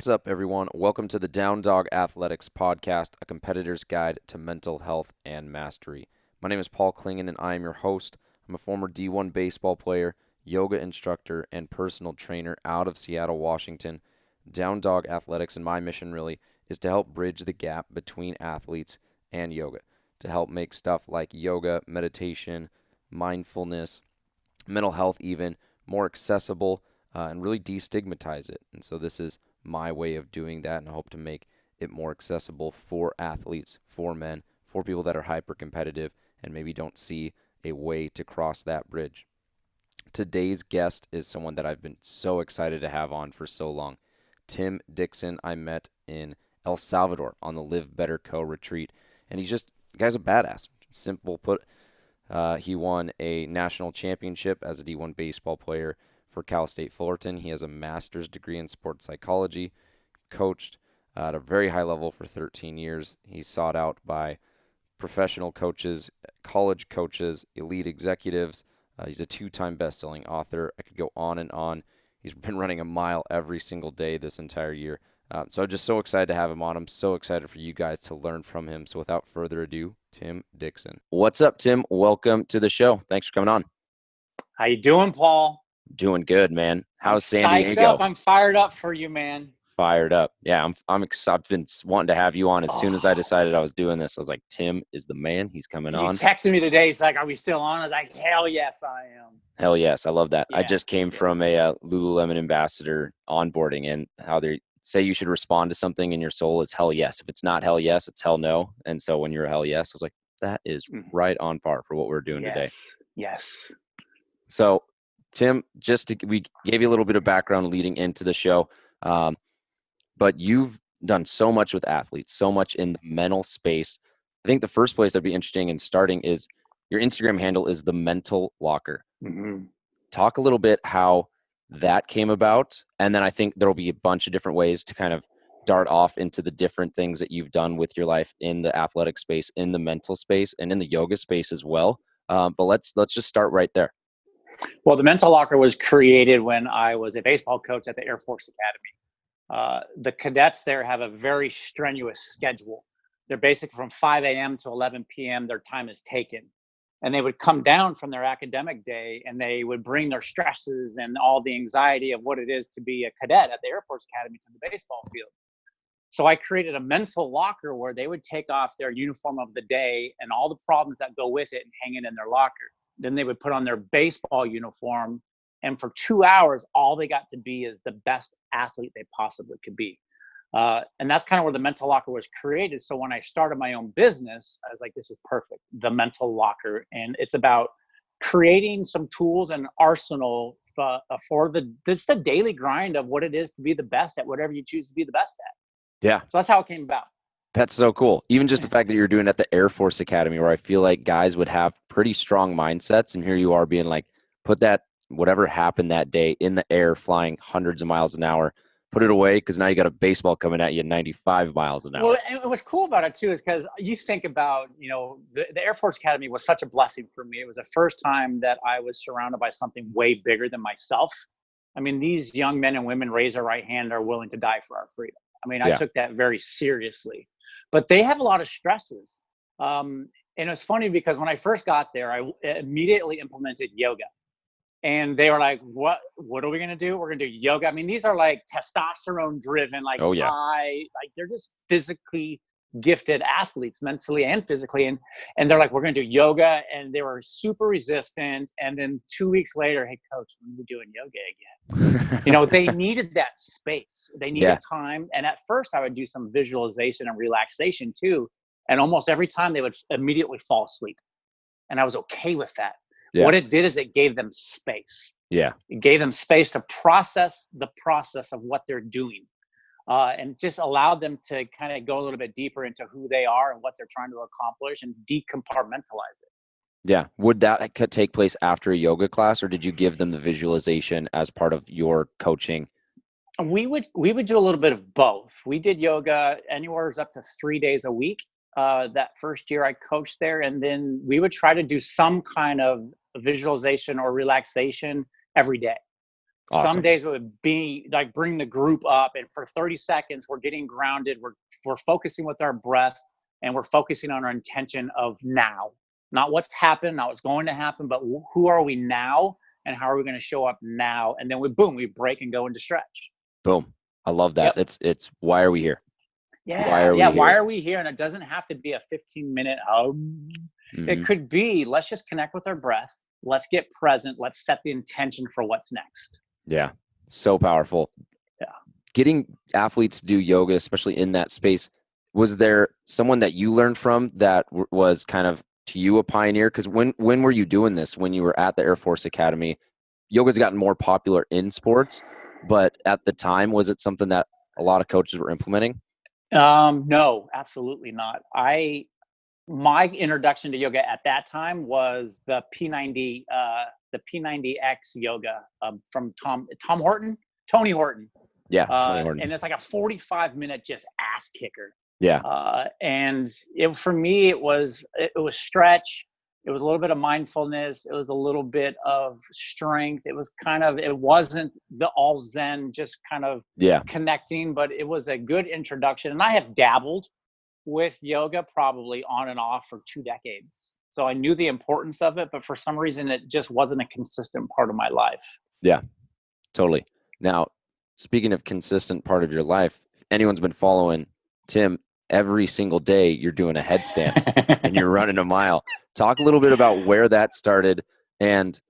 What's up, everyone? Welcome to the Down Dog Athletics Podcast, a competitor's guide to mental health and mastery. My name is Paul Klingen, and I am your host. I'm a former D1 baseball player, yoga instructor, and personal trainer out of Seattle, Washington. Down Dog Athletics, and my mission really, is to help bridge the gap between athletes and yoga, to help make stuff like yoga, meditation, mindfulness, mental health even, more accessible, and really destigmatize it. And so this is my way of doing that, and I hope to make it more accessible for athletes, for men, for people that are hyper competitive and maybe don't see a way to cross that bridge. Today's guest is someone that I've been so excited to have on for so long. Tim Dixon, I met in El Salvador on the Live Better Co. retreat, and the guy's a badass. Simple put, he won a national championship as a D1 baseball player for Cal State Fullerton. He has a master's degree in sports psychology, coached at a very high level for 13 years. He's sought out by professional coaches, college coaches, elite executives. He's a two-time best-selling author. I could go on and on. He's been running a mile every single day this entire year. So I'm just so excited to have him on. I'm so excited for you guys to learn from him. So without further ado, Tim Dixon. What's up, Tim? Welcome to the show. Thanks for coming on. How you doing, Paul? Doing good, man. How's San Diego? Up. I'm fired up for you, man. Fired up. Yeah, I'm excited. I've been wanting to have you on as soon as I decided I was doing this. I was like, Tim is the man. He's coming on. You texted me today. He's like, are we still on? I was like, hell yes, I am. Hell yes. I love that. Yeah, I just came from a Lululemon ambassador onboarding, and how they say you should respond to something in your soul is hell yes. If it's not hell yes, it's hell no. And so when you're a hell yes, I was like, that is right on par for what we're doing today. Yes. So Tim, we gave you a little bit of background leading into the show, but you've done so much with athletes, so much in the mental space. I think the first place that'd be interesting in starting is your Instagram handle is the Mental Locker. Mm-hmm. Talk a little bit how that came about, and then I think there'll be a bunch of different ways to kind of dart off into the different things that you've done with your life in the athletic space, in the mental space, and in the yoga space as well. But let's just start right there. Well, the Mental Locker was created when I was a baseball coach at the Air Force Academy. The cadets there have a very strenuous schedule. They're basically from 5 a.m. to 11 p.m. Their time is taken. And they would come down from their academic day and they would bring their stresses and all the anxiety of what it is to be a cadet at the Air Force Academy to the baseball field. So I created a mental locker where they would take off their uniform of the day and all the problems that go with it and hang it in their locker. Then they would put on their baseball uniform, and for 2 hours, all they got to be is the best athlete they possibly could be. And that's kind of where the Mental Locker was created. So when I started my own business, I was like, this is perfect, the Mental Locker. And it's about creating some tools and arsenal for the daily grind of what it is to be the best at whatever you choose to be the best at. Yeah. So that's how it came about. That's so cool. Even just the fact that you're doing it at the Air Force Academy, where I feel like guys would have pretty strong mindsets, and here you are being like, put that, whatever happened that day in the air, flying hundreds of miles an hour, put it away, because now you got a baseball coming at you at 95 miles an hour. Well, and what's cool about it too is because you think about, the Air Force Academy was such a blessing for me. It was the first time that I was surrounded by something way bigger than myself. I mean, these young men and women raise their right hand, are willing to die for our freedom. I mean, I took that very seriously. But they have a lot of stresses. And it's funny because when I first got there, I immediately implemented yoga. And they were like, what are we going to do? We're going to do yoga. I mean, these are like testosterone driven, like they're just physically gifted athletes, mentally and physically. And they're like, we're going to do yoga. And they were super resistant. And then 2 weeks later, hey, coach, we're doing yoga again. They needed that space. They needed time. And at first I would do some visualization and relaxation too. And almost every time they would immediately fall asleep. And I was okay with that. Yeah. What it did is it gave them space. Yeah. It gave them space to process the process of what they're doing. And just allowed them to kind of go a little bit deeper into who they are and what they're trying to accomplish and decompartmentalize it. Yeah. Would that take place after a yoga class, or did you give them the visualization as part of your coaching? We would do a little bit of both. We did yoga anywhere up to 3 days a week. That first year I coached there, and then we would try to do some kind of visualization or relaxation every day. Some Awesome. days it would be like bring the group up, and for 30 seconds, we're getting grounded. We're focusing with our breath, and we're focusing on our intention of now, not what's happened, not what's going to happen, but who are we now, and how are we going to show up now? And then we break and go into stretch. Boom. I love that. Yep. It's why are we here? Why Yeah, are yeah. we Why here? are we here? And it doesn't have to be a 15-minute. It Hmm. could be, let's just connect with our breath. Let's get present. Let's set the intention for what's next. Yeah. So powerful. Yeah. Getting athletes to do yoga, especially in that space, was there someone that you learned from that was kind of to you a pioneer? Because when were you doing this? When you were at the Air Force Academy, yoga's gotten more popular in sports, but at the time, was it something that a lot of coaches were implementing? No, absolutely not. My introduction to yoga at that time was the P90X yoga from Tony Horton. Yeah, Tony Horton. And it's like a 45-minute just ass kicker. Yeah, And for me, it was stretch. It was a little bit of mindfulness. It was a little bit of strength. It wasn't the all Zen, just kind of yeah, connecting, but it was a good introduction. And I have dabbled with yoga probably on and off for 2 decades. So I knew the importance of it, but for some reason, it just wasn't a consistent part of my life. yeah, totally. Now, speaking of consistent part of your life, if anyone's been following Tim, every single day you're doing a headstand and you're running a mile. Talk a little bit about where that started and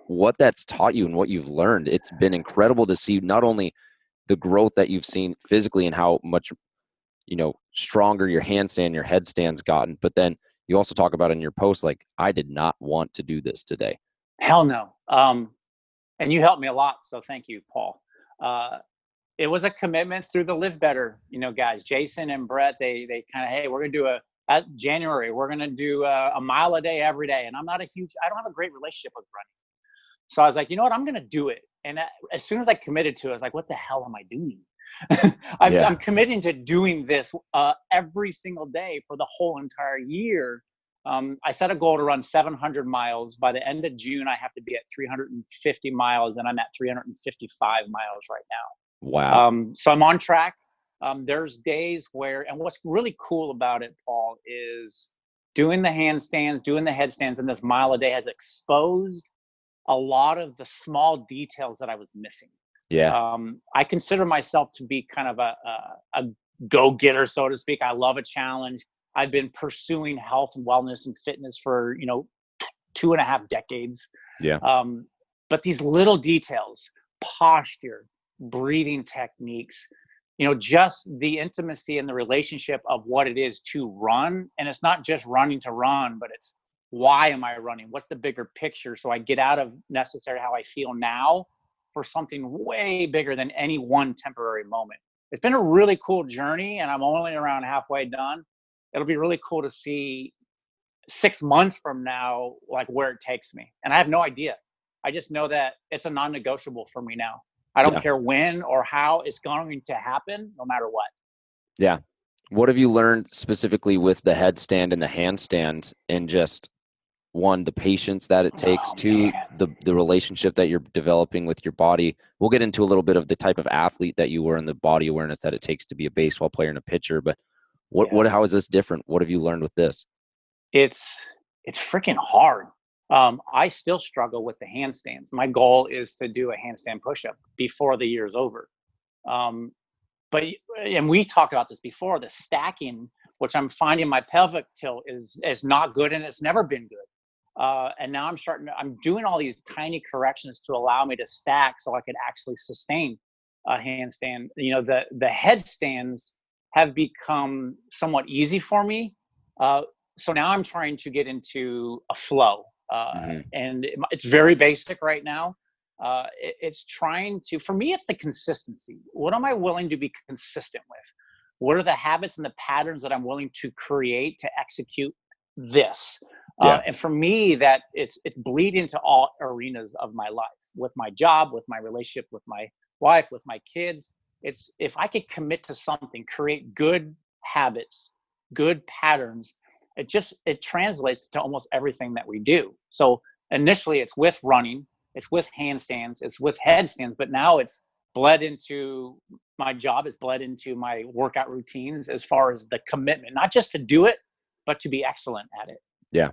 what that's taught you and what you've learned. It's been incredible to see not only the growth that you've seen physically and how much, stronger your handstand, your headstand's gotten, but then you also talk about in your post, like, I did not want to do this today. Hell no. And you helped me a lot. So thank you, Paul. It was a commitment through the Live Better, guys. Jason and Brett, they kind of, hey, we're going to do at January, we're going to do a mile a day every day. And I don't have a great relationship with running. So I was like, you know what, I'm going to do it. And as soon as I committed to it, I was like, what the hell am I doing? Yeah. I'm committing to doing this every single day for the whole entire year. I set a goal to run 700 miles. By the end of June, I have to be at 350 miles, and I'm at 355 miles right now. Wow. So I'm on track. There's days and what's really cool about it, Paul, is doing the handstands, doing the headstands, and this mile a day has exposed a lot of the small details that I was missing. Yeah. I consider myself to be kind of a go-getter, so to speak. I love a challenge. I've been pursuing health and wellness and fitness for 2.5 decades. Yeah. But these little details, posture, breathing techniques, just the intimacy and the relationship of what it is to run. And it's not just running to run, but it's why am I running? What's the bigger picture? So I get out of necessarily how I feel now for something way bigger than any one temporary moment. It's been a really cool journey, and I'm only around halfway done. It'll be really cool to see 6 months from now, like where it takes me. And I have no idea. I just know that it's a non-negotiable for me now. I don't Yeah. care when or how it's going to happen, no matter what. Yeah. What have you learned specifically with the headstand and the handstand, and just one, the patience that it takes, two, the relationship that you're developing with your body? We'll get into a little bit of the type of athlete that you were and the body awareness that it takes to be a baseball player and a pitcher. But how is this different? What have you learned with this? It's freaking hard. I still struggle with the handstands. My goal is to do a handstand push-up before the year is over. And we talked about this before, the stacking, which I'm finding my pelvic tilt is not good, and it's never been good. And now I'm doing all these tiny corrections to allow me to stack so I could actually sustain a handstand. The headstands have become somewhat easy for me. So now I'm trying to get into a flow. And it's very basic right now. It's trying to, for me, it's the consistency. What am I willing to be consistent with? What are the habits and the patterns that I'm willing to create to execute this? And for me, that it's bleeding to all arenas of my life, with my job, with my relationship with my wife, with my kids. It's if I could commit to something, create good habits, good patterns, it translates to almost everything that we do. So initially it's with running, it's with handstands, it's with headstands, but now it's bled into my job, is bled into my workout routines as far as the commitment, not just to do it, but to be excellent at it. Yeah.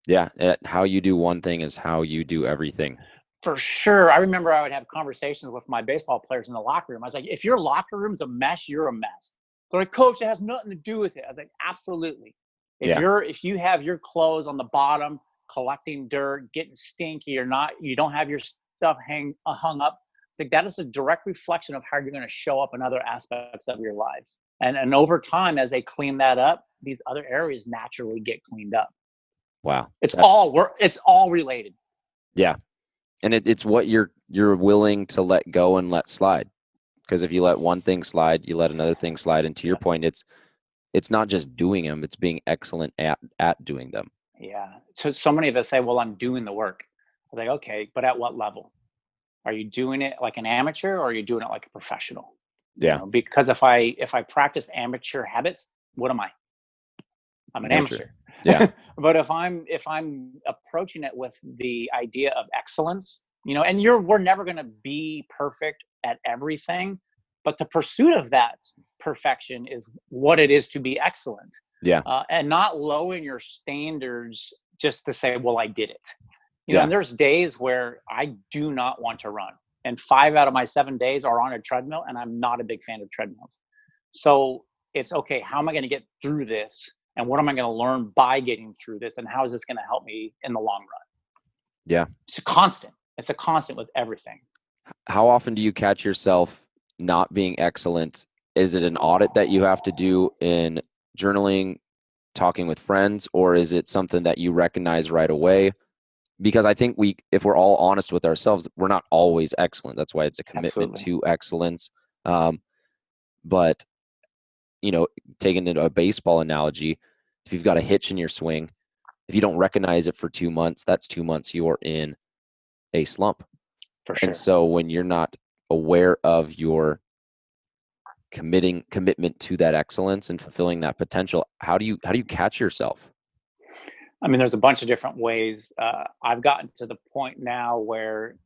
Yeah. How you do one thing is how you do everything. For sure. I remember I would have conversations with my baseball players in the locker room. I was like, if your locker room's a mess, you're a mess. They're like, coach, it has nothing to do with it. I was like, absolutely. If you have your clothes on the bottom, collecting dirt, getting stinky, or not, you don't have your stuff hung up. It's like that is a direct reflection of how you're going to show up in other aspects of your life. And over time, as they clean that up, these other areas naturally get cleaned up. Wow. It's all related. Yeah. And it's what you're willing to let go and let slide. Because if you let one thing slide, you let another thing slide. And to your point, it's not just doing them, it's being excellent at doing them. Yeah. So many of us say, well, I'm doing the work. I'm like, okay, but at what level? Are you doing it like an amateur, or are you doing it like a professional? Yeah. You know, because if I practice amateur habits, what am I? I'm an amateur. Yeah. But if I'm approaching it with the idea of excellence, you know, and we're never going to be perfect at everything, but the pursuit of that perfection is what it is to be excellent. Yeah. And not lowering your standards just to say, well, I did it. You know, and there's days where I do not want to run, and 5 out of my 7 days are on a treadmill, and I'm not a big fan of treadmills. So it's okay. How am I going to get through this? And what am I going to learn by getting through this? And how is this going to help me in the long run? Yeah. It's a constant. It's a constant with everything. How often do you catch yourself not being excellent? Is it an audit that you have to do in journaling, talking with friends, or is it something that you recognize right away? Because I think if we're all honest with ourselves, we're not always excellent. That's why it's a commitment to excellence. But, you know, taking into a baseball analogy, if you've got a hitch in your swing, if you don't recognize it for 2 months, that's 2 months you are in a slump. For sure. And so when you're not aware of your commitment to that excellence and fulfilling that potential, how do you catch yourself? I mean, there's a bunch of different ways. I've gotten to the point now where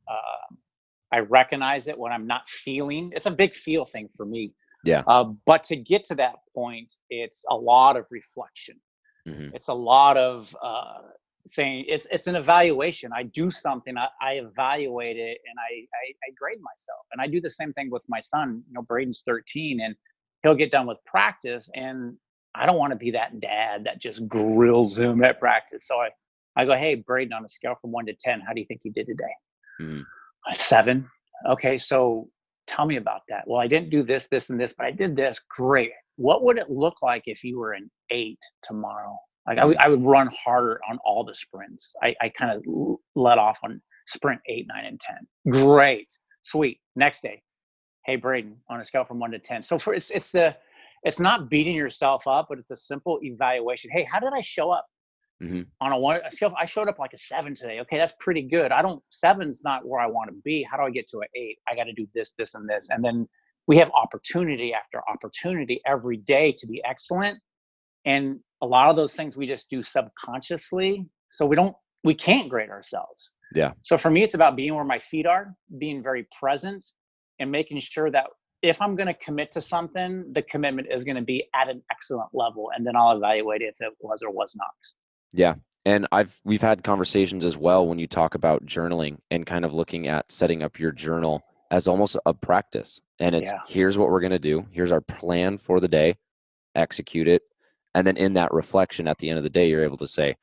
I recognize it when I'm not feeling. It's a big feel thing for me. Yeah. But to get to that point, it's a lot of reflection. Mm-hmm. It's a lot of saying it's an evaluation. I do something, I evaluate it, and I grade myself. And I do the same thing with my son. You know, Braden's 13, and he'll get done with practice, and I don't want to be that dad that just grills him at practice. So I go, hey, Braden, on a scale from 1 to 10, how do you think you did today? Mm-hmm. 7. Okay, so tell me about that. Well, I didn't do this, this, and this, but I did this. Great. What would it look like if you were an 8 tomorrow? Like I would run harder on all the sprints. I kind of let off on sprint 8, 9, and 10. Great. Sweet. Next day. Hey, Braden, on a scale from 1 to 10. So it's not beating yourself up, but it's a simple evaluation. Hey, how did I show up? Mm-hmm. On a scale, I showed up like a 7 today. Okay, that's pretty good. 7's not where I want to be. How do I get to an 8? I got to do this, this, and this. And then we have opportunity after opportunity every day to be excellent. And a lot of those things we just do subconsciously. So we can't grade ourselves. Yeah. So for me, it's about being where my feet are, being very present, and making sure that if I'm going to commit to something, the commitment is going to be at an excellent level. And then I'll evaluate if it was or was not. Yeah. And we've had conversations as well when you talk about journaling and kind of looking at setting up your journal as almost a practice. And it's here's what we're going to do. Here's our plan for the day, execute it. And then in that reflection at the end of the day, you're able to say,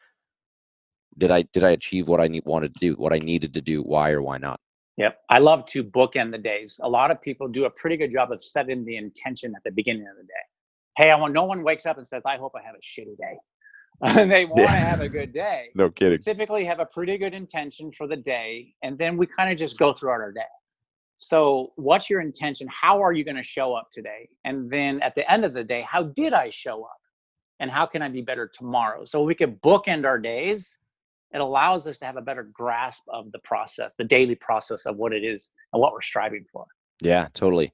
did I achieve what I wanted to do, what I needed to do, why or why not? Yep. I love to bookend the days. A lot of people do a pretty good job of setting the intention at the beginning of the day. Hey, no one wakes up and says, I hope I have a shitty day. They want to have a good day. No kidding. Typically have a pretty good intention for the day, and then we kind of just go throughout our day. So what's your intention? How are you going to show up today? And then at the end of the day, how did I show up? And how can I be better tomorrow? So we could bookend our days. It allows us to have a better grasp of the process, the daily process of what it is and what we're striving for. Yeah, totally.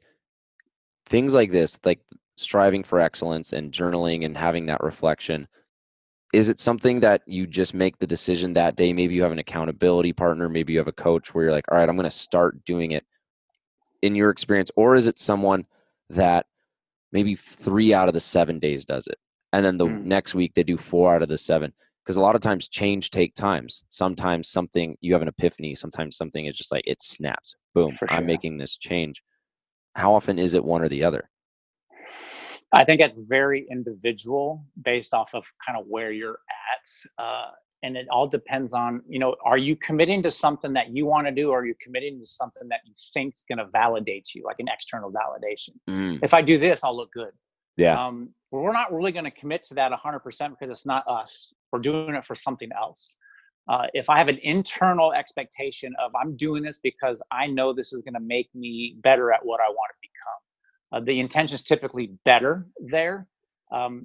Things like this, like striving for excellence and journaling and having that reflection, is it something that you just make the decision that day? Maybe you have an accountability partner, maybe you have a coach where you're like, all right, I'm going to start doing it in your experience, or is it someone that maybe 3 out of the 7 days does it, and then the next week they do 4 out of the 7? Because a lot of times change take times. Sometimes something, you have an epiphany. Sometimes something is just like, it snaps. Boom, For I'm sure. making this change. How often is it one or the other? I think it's very individual based off of kind of where you're at. And it all depends on, are you committing to something that you want to do, or are you committing to something that you think is going to validate you, like an external validation? If I do this, I'll look good. Yeah. We're not really going to commit to that 100% because it's not us. We're doing it for something else. If I have an internal expectation of I'm doing this because I know this is going to make me better at what I want to become, the intention is typically better there.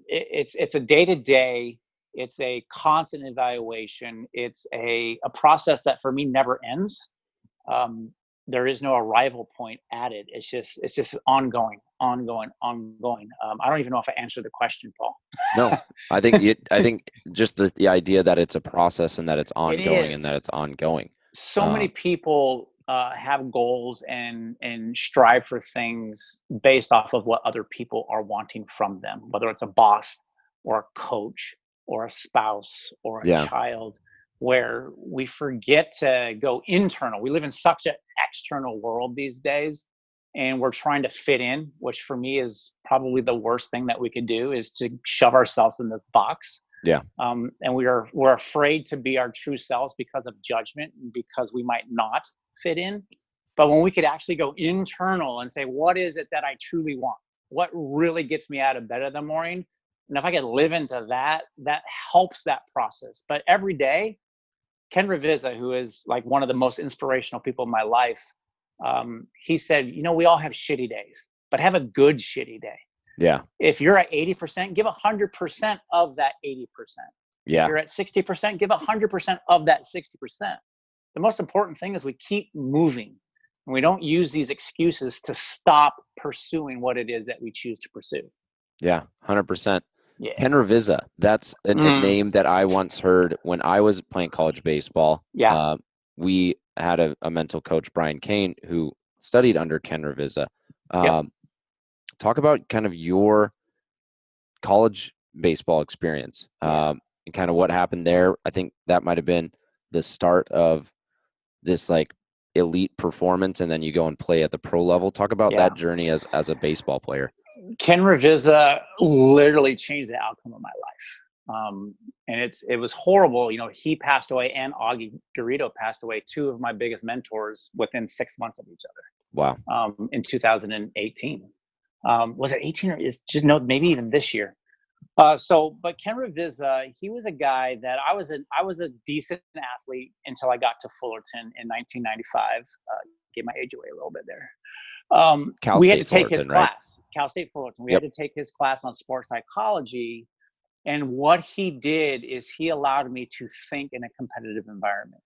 It's a day-to-day. It's a constant evaluation. It's a process that for me never ends. There is no arrival point at it. It's just ongoing. I don't even know if I answered the question, Paul. No, I think just the idea that it's a process and that it's ongoing It and that is. it's ongoing. So many people have goals and strive for things based off of what other people are wanting from them, whether it's a boss or a coach or a spouse or a Yeah. child, where we forget to go internal. We live in such an external world these days, and we're trying to fit in, which for me is probably the worst thing that we could do, is to shove ourselves in this box. Yeah. And we're afraid to be our true selves because of judgment and because we might not fit in. But when we could actually go internal and say, what is it that I truly want? What really gets me out of bed in the morning? And if I could live into that, that helps that process. But every day, Ken Reviza, who is like one of the most inspirational people in my life, he said, we all have shitty days, but have a good shitty day. Yeah. If you're at 80%, give 100% of that 80%. Yeah. If you're at 60%, give 100% of that 60%. The most important thing is we keep moving, and we don't use these excuses to stop pursuing what it is that we choose to pursue. Yeah, 100%. Yeah. Ken Reviza, that's a name that I once heard when I was playing college baseball. Yeah. We had a mental coach, Brian Kane, who studied under Ken Reviza. Yep. Talk about kind of your college baseball experience, and kind of what happened there. I think that might have been the start of this like elite performance, and then you go and play at the pro level. Talk about that journey as a baseball player. Ken Reviza literally changed the outcome of my life. And it was horrible. He passed away and Augie Garrido passed away, two of my biggest mentors, within 6 months of each other. Wow. In 2018. Was it 18 or is just no, maybe even this year. But Ken Reviza, he was a guy that I was a decent athlete until I got to Fullerton in 1995. Gave my age away a little bit there. We had to take his class, Cal State Fullerton. We had to take his class on sports psychology. And what he did is he allowed me to think in a competitive environment.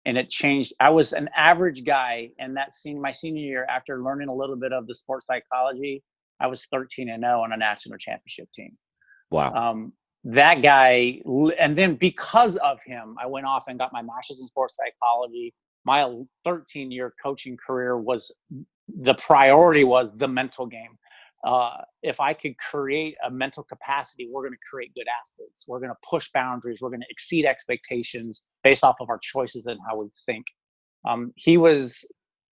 And it changed. I was an average guy, and my senior year, after learning a little bit of the sports psychology, I was 13-0 on a national championship team. Wow. That guy, and then because of him, I went off and got my master's in sports psychology. My 13-year coaching career the priority was the mental game. If I could create a mental capacity, we're going to create good athletes. We're going to push boundaries. We're going to exceed expectations based off of our choices and how we think. He was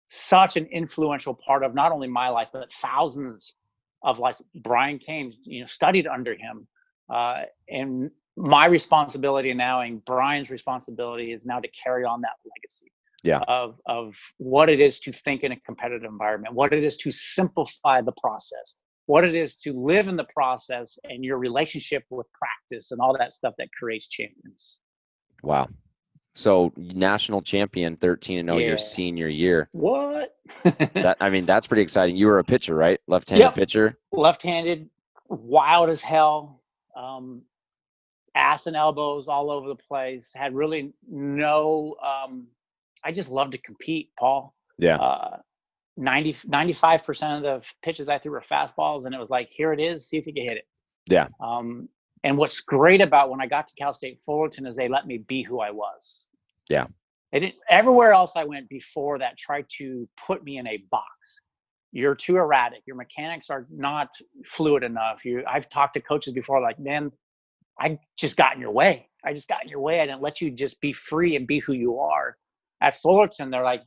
such an influential part of not only my life, but thousands of lives. Brian Kane, studied under him. And my responsibility now, and Brian's responsibility, is now to carry on that legacy. Of what it is to think in a competitive environment, what it is to simplify the process, what it is to live in the process, and your relationship with practice and all that stuff that creates champions. Wow. So national champion, 13-0 your senior year. What? That's pretty exciting. You were a pitcher, right? Left-handed pitcher? Left-handed, wild as hell. Ass and elbows all over the place. Had really no I just love to compete, Paul. 95% of the pitches I threw were fastballs, and it was like, here it is, see if you can hit it. And what's great about when I got to Cal State Fullerton is they let me be who I was. Yeah. They didn't, everywhere else I went before that tried to put me in a box. You're too erratic. Your mechanics are not fluid enough. I've talked to coaches before, like, man, I just got in your way. I didn't let you just be free and be who you are. At Fullerton, they're like,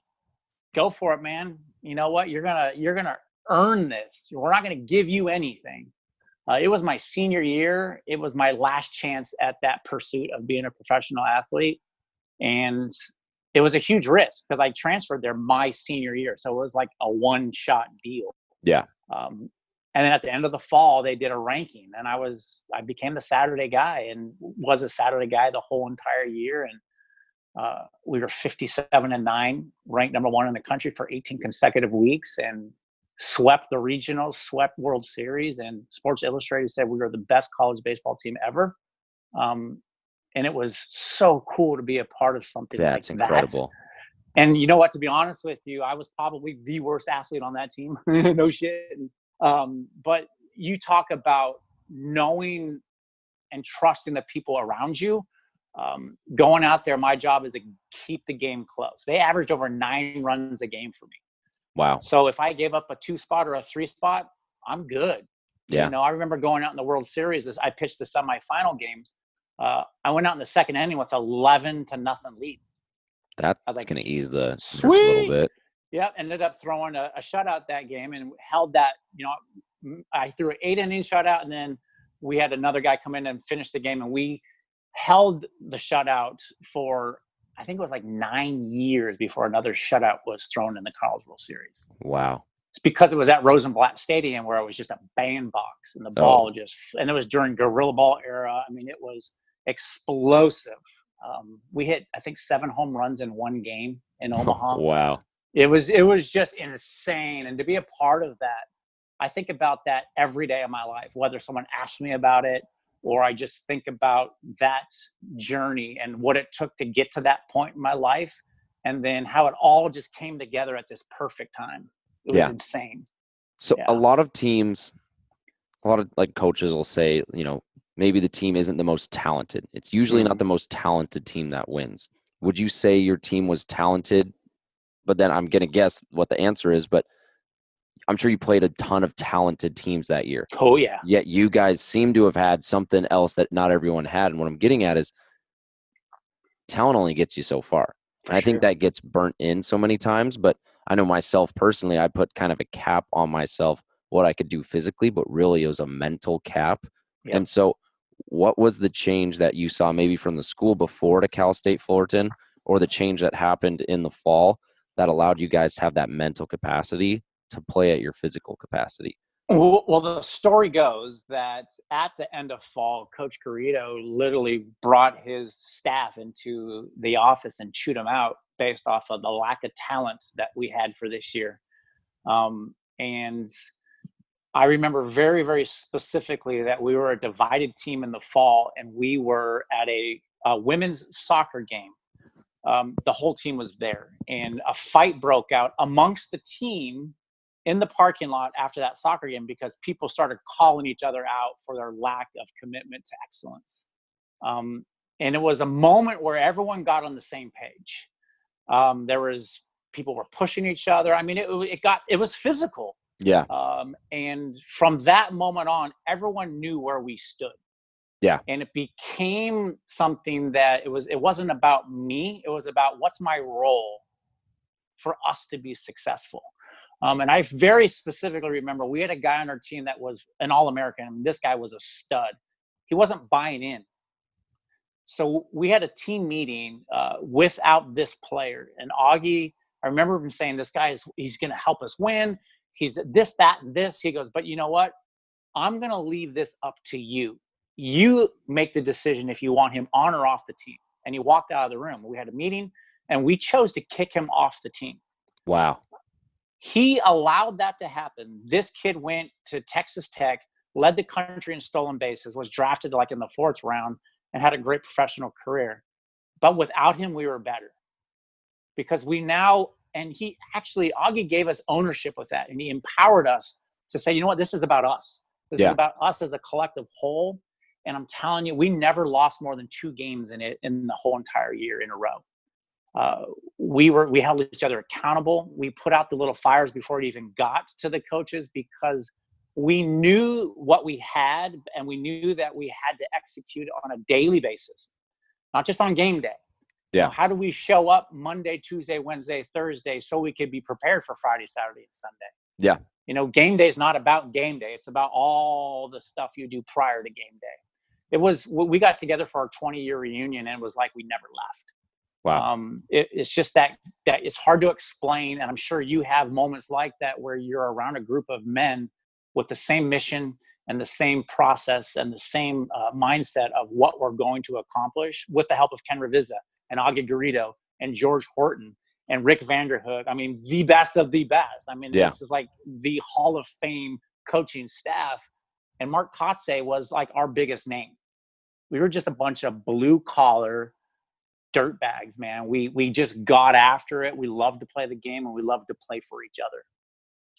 go for it, man. You know what? You're gonna earn this. We're not gonna give you anything. It was my senior year. It was my last chance at that pursuit of being a professional athlete. And it was a huge risk because I transferred there my senior year. So it was like a one-shot deal. Yeah. And then at the end of the fall, they did a ranking, and I became the Saturday guy and was a Saturday guy the whole entire year. And we were 57-9, ranked number 1 in the country for 18 consecutive weeks, and swept the regionals, swept World Series, and Sports Illustrated said we were the best college baseball team ever. And it was so cool to be a part of something like that. That's incredible. And you know what, to be honest with you, I was probably the worst athlete on that team. No shit. But you talk about knowing and trusting the people around you. Going out there, my job is to keep the game close. They averaged over 9 runs a game for me. Wow. So if I gave up a 2-spot or a 3-spot, I'm good. Yeah. You know, I remember going out in the World Series. I pitched the semifinal game. I went out in the second inning with 11-0 lead. That's like, going to ease the nerves a sweet little bit. Yeah, ended up throwing a shutout that game and held that. You know, I threw an 8-inning shutout, and then we had another guy come in and finish the game, and we held the shutout for, I think it was like 9 years before another shutout was thrown in the College World Series. Wow. It's because it was at Rosenblatt Stadium where it was just a bandbox, and the ball and it was during Gorilla Ball era. I mean, it was explosive. We hit, I think, 7 home runs in one game in Omaha. Wow. It was just insane. And to be a part of that, I think about that every day of my life, whether someone asks me about it or I just think about that journey and what it took to get to that point in my life, and then how it all just came together at this perfect time. It was insane. So a lot of teams, a lot of like coaches will say, you know, maybe the team isn't the most talented. It's usually not the most talented team that wins. Would you say your team was talented? But then I'm going to guess what the answer is, but I'm sure you played a ton of talented teams that year. Oh, yeah. Yet you guys seem to have had something else that not everyone had. And what I'm getting at is talent only gets you so far. And I think that gets burnt in so many times. But I know myself personally, I put kind of a cap on myself, what I could do physically, but really it was a mental cap. Yep. And so what was the change that you saw maybe from the school before to Cal State Fullerton, or the change that happened in the fall that allowed you guys to have that mental capacity to play at your physical capacity? Well, the story goes that at the end of fall, Coach Garrido literally brought his staff into the office and chewed them out based off of the lack of talent that we had for this year. And I remember very, very specifically that we were a divided team in the fall, and we were at a women's soccer game. The whole team was there, and a fight broke out amongst the team in the parking lot after that soccer game because people started calling each other out for their lack of commitment to excellence. And it was a moment where everyone got on the same page. People were pushing each other. I mean, it was physical. Yeah. And from that moment on, everyone knew where we stood. Yeah. And it became something that it wasn't about me. It was about what's my role for us to be successful. And I very specifically remember we had a guy on our team that was an All-American. I mean, this guy was a stud. He wasn't buying in. So we had a team meeting without this player. And Augie, I remember him saying, this guy he's going to help us win. He's this, that, and this. He goes, but you know what? I'm going to leave this up to you. You make the decision if you want him on or off the team. And he walked out of the room. We had a meeting, and we chose to kick him off the team. Wow. He allowed that to happen. This kid went to Texas Tech, led the country in stolen bases, was drafted like in the 4th round, and had a great professional career. But without him, we were better. Because Augie gave us ownership with that, and he empowered us to say, you know what, this is about us. This is about us as a collective whole. And I'm telling you, we never lost more than 2 games in the whole entire year in a row. We held each other accountable. We put out the little fires before it even got to the coaches, because we knew what we had, and we knew that we had to execute on a daily basis, not just on game day. Yeah. How do we show up Monday, Tuesday, Wednesday, Thursday so we could be prepared for Friday, Saturday, and Sunday? Yeah. Game day is not about game day. It's about all the stuff you do prior to game day. We got together for our 20-year reunion, and it was like we never left. Wow. It's just that it's hard to explain. And I'm sure you have moments like that where you're around a group of men with the same mission and the same process and the same mindset of what we're going to accomplish, with the help of Ken Ravizza and Augie Garrido and George Horton and Rick Vanderhook. I mean, the best of the best. I mean, This is like the Hall of Fame coaching staff. And Mark Kotze was like our biggest name. We were just a bunch of blue collar dirt bags, man. We just got after it. We loved to play the game, and we loved to play for each other.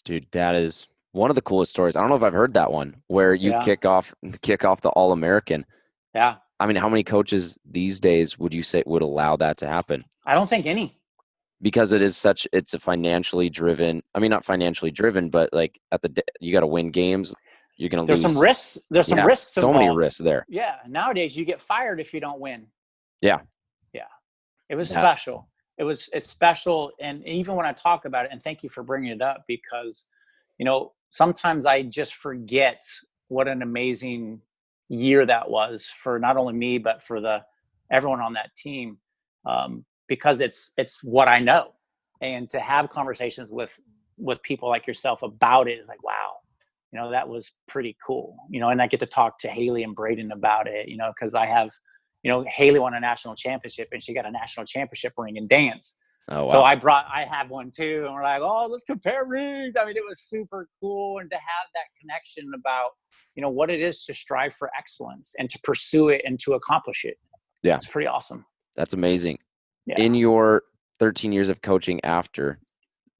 Dude, that is one of the coolest stories. I don't know if I've heard that one, where you kick off the All-American. Yeah. I mean, how many coaches these days would you say would allow that to happen? I don't think any. Because it's a financially driven, I mean, not financially driven, but like you got to win games. You're going to lose. There's some risks. There's some risks so involved. many risks there. Yeah. Nowadays you get fired if you don't win. Yeah. Yeah. It was special. It's special. And even when I talk about it, and thank you for bringing it up, because, sometimes I just forget what an amazing year that was for not only me, but for everyone on that team. Because it's what I know, and to have conversations with people like yourself about it is like, wow, that was pretty cool. And I get to talk to Haley and Braden about it, because I have, Haley won a national championship, and she got a national championship ring in dance. Oh, wow. So I have one too, and we're like, oh, let's compare rings. I mean, it was super cool, and to have that connection about, what it is to strive for excellence and to pursue it and to accomplish it. Yeah, it's pretty awesome. That's amazing. Yeah. In your 13 years of coaching after,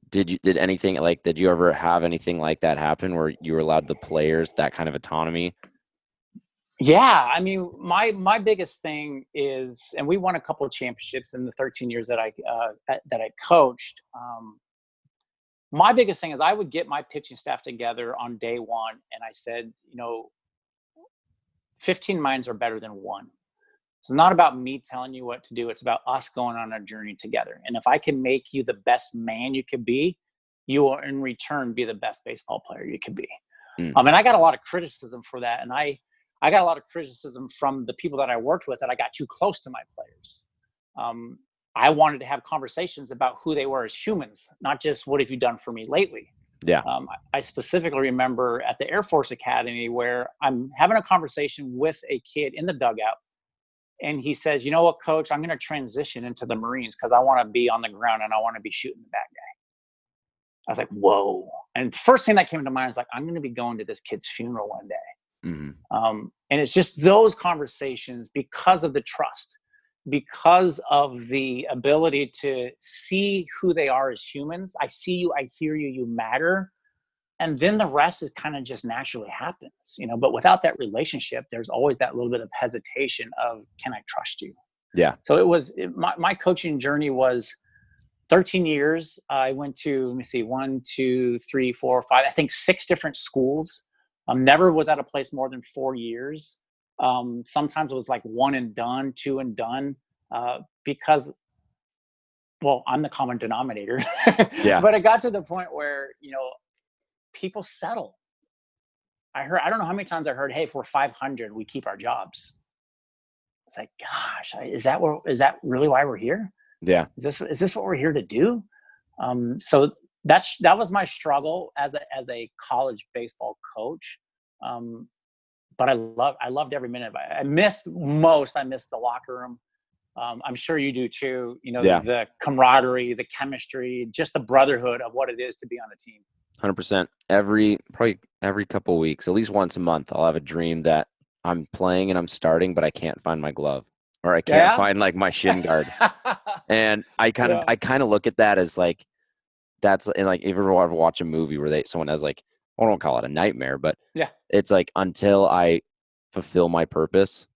did you ever have anything like that happen where you were allowed the players that kind of autonomy? Yeah. I mean, my biggest thing is, and we won a couple of championships in the 13 years that I coached. My biggest thing is I would get my pitching staff together on day one, and I said, 15 minds are better than one. It's not about me telling you what to do. It's about us going on a journey together. And if I can make you the best man you could be, you will in return be the best baseball player you can be. And I got a lot of criticism for that. And I got a lot of criticism from the people that I worked with, that I got too close to my players. I wanted to have conversations about who they were as humans, not just what have you done for me lately. Yeah. I specifically remember at the Air Force Academy where I'm having a conversation with a kid in the dugout. And he says, you know what, coach, I'm going to transition into the Marines because I want to be on the ground and I want to be shooting the bad guy. I was like, whoa. And the first thing that came to mind is like, I'm going to be going to this kid's funeral one day. Mm-hmm. And it's just those conversations, because of the trust, because of the ability to see who they are as humans. I see you, I hear you, you matter. And then the rest is kind of just naturally happens, but without that relationship, there's always that little bit of hesitation of, can I trust you? Yeah. So my coaching journey was 13 years. I went to, 1, 2, 3, 4, 5, I think 6 different schools. Never was at a place more than 4 years. Sometimes it was like 1 and done, 2 and done, because, well, I'm the common denominator. Yeah. But it got to the point where, people settle. I don't know how many times I heard, hey, if we're 500, we keep our jobs. It's like, gosh, is that really why we're here? Yeah. Is this what we're here to do? So that was my struggle as a college baseball coach. But I loved every minute of it. I missed the locker room. I'm sure you do too. The camaraderie, the chemistry, just the brotherhood of what it is to be on a team. 100%. Probably every couple of weeks, at least once a month, I'll have a dream that I'm playing and I'm starting, but I can't find my glove, or I can't find like my shin guard. And I kind of look at that as like, that's, and like, if you ever watch a movie where someone has like, I don't call it a nightmare, but yeah, it's like, until I fulfill my purpose,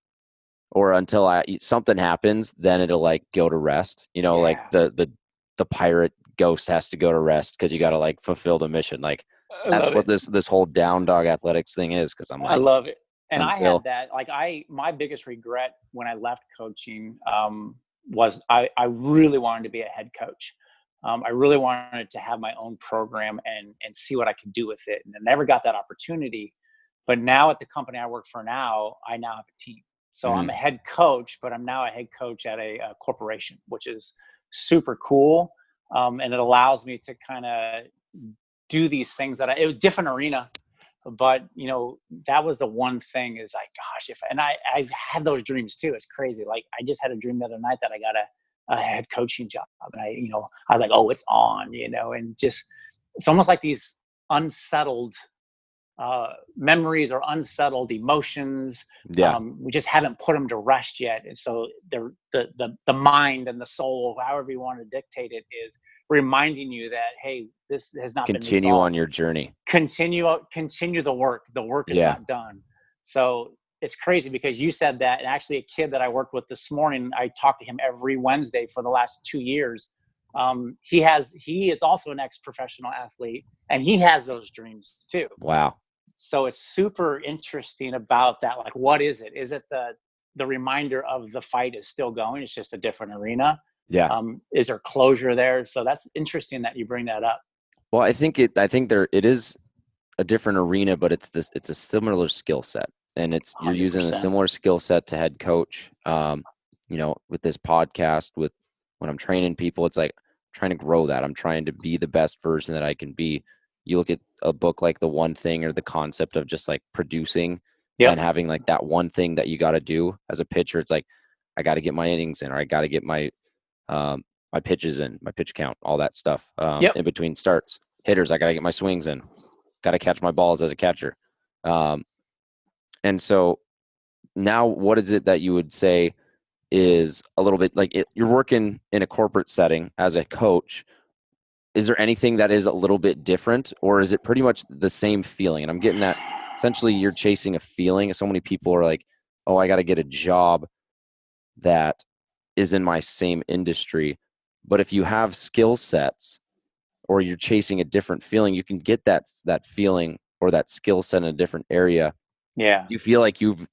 or until something happens, then it'll like go to rest. Like the pirate ghost has to go to rest because you got to like fulfill the mission. Like that's what this whole down dog athletics thing is. Because I'm like, I love it. And I until had that, like my biggest regret when I left coaching was I really wanted to be a head coach. I really wanted to have my own program and see what I could do with it. And I never got that opportunity. But now at the company I work for now, I now have a team. So I'm a head coach, but I'm now a head coach at a corporation, which is super cool. And it allows me to kind of do these things it was different arena. But that was the one thing is like, gosh, I've had those dreams too. It's crazy. Like I just had a dream the other night that I got a head coaching job, and I was like, oh, it's on, and just it's almost like these unsettled memories or unsettled emotions. We just haven't put them to rest yet, and so the mind and the soul, however you want to dictate it, is reminding you that, hey, this has not been resolved. Continue on your journey. Continue the work. The work is not done. So it's crazy because you said that, and actually a kid that I worked with this morning, I talked to him every Wednesday for the last 2 years. He is also an ex-professional athlete, and he has those dreams too. Wow. So it's super interesting about that. Like, what is it? Is it the reminder of the fight is still going? It's just a different arena. Yeah. Is there closure there? So that's interesting that you bring that up. Well, I think it is a different arena, but it's a similar skill set, and you're 100%. Using a similar skill set to head coach. With this podcast, with when I'm training people, it's like I'm trying to grow that. I'm trying to be the best version that I can be. You look at a book like The One Thing, or the concept of just like producing and having like that one thing that you got to do as a pitcher. It's like, I got to get my innings in, or I got to get my pitches in, my pitch count, all that stuff in between starts. Hitters, I got to get my swings in, got to catch my balls as a catcher. And so now what is it that you would say is a little bit like you're working in a corporate setting as a coach? Is there anything that is a little bit different, or is it pretty much the same feeling? And I'm getting that essentially you're chasing a feeling. So many people are like, oh, I got to get a job that is in my same industry. But if you have skill sets, or you're chasing a different feeling, you can get that feeling or that skill set in a different area. Yeah. You feel like you've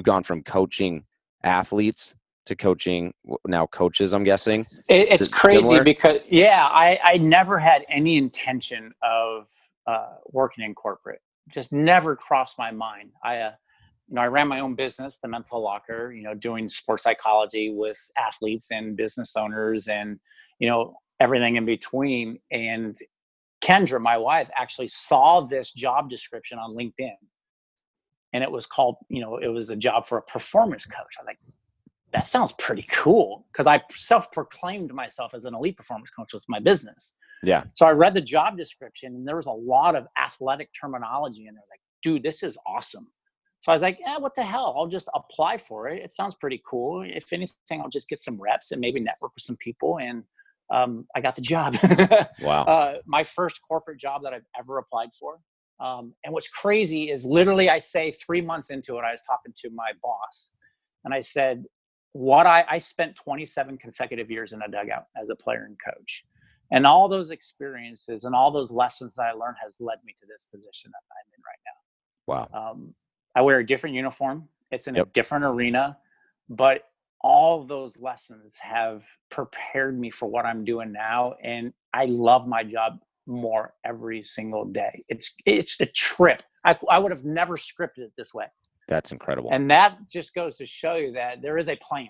gone from coaching athletes to coaching now coaches, I'm guessing. It's crazy similar? Because I never had any intention of working in corporate. Just never crossed my mind. I ran my own business, the Mental Locker, doing sports psychology with athletes and business owners and, everything in between. And Kendra, my wife, actually saw this job description on LinkedIn, and it was called, it was a job for a performance coach. I was like, that sounds pretty cool, because I self-proclaimed myself as an elite performance coach with my business. Yeah. So I read the job description, and there was a lot of athletic terminology, and I was like, dude, this is awesome. So I was like, what the hell? I'll just apply for it. It sounds pretty cool. If anything, I'll just get some reps and maybe network with some people. And I got the job. Wow. My first corporate job that I've ever applied for. And what's crazy is literally I say 3 months into it, I was talking to my boss, and I said, I spent 27 consecutive years in a dugout as a player and coach. And all those experiences and all those lessons that I learned has led me to this position that I'm in right now. Wow. I wear a different uniform. It's in a different arena, but all of those lessons have prepared me for what I'm doing now. And I love my job more every single day. It's a trip. I would have never scripted it this way. That's incredible. And that just goes to show you that there is a plan.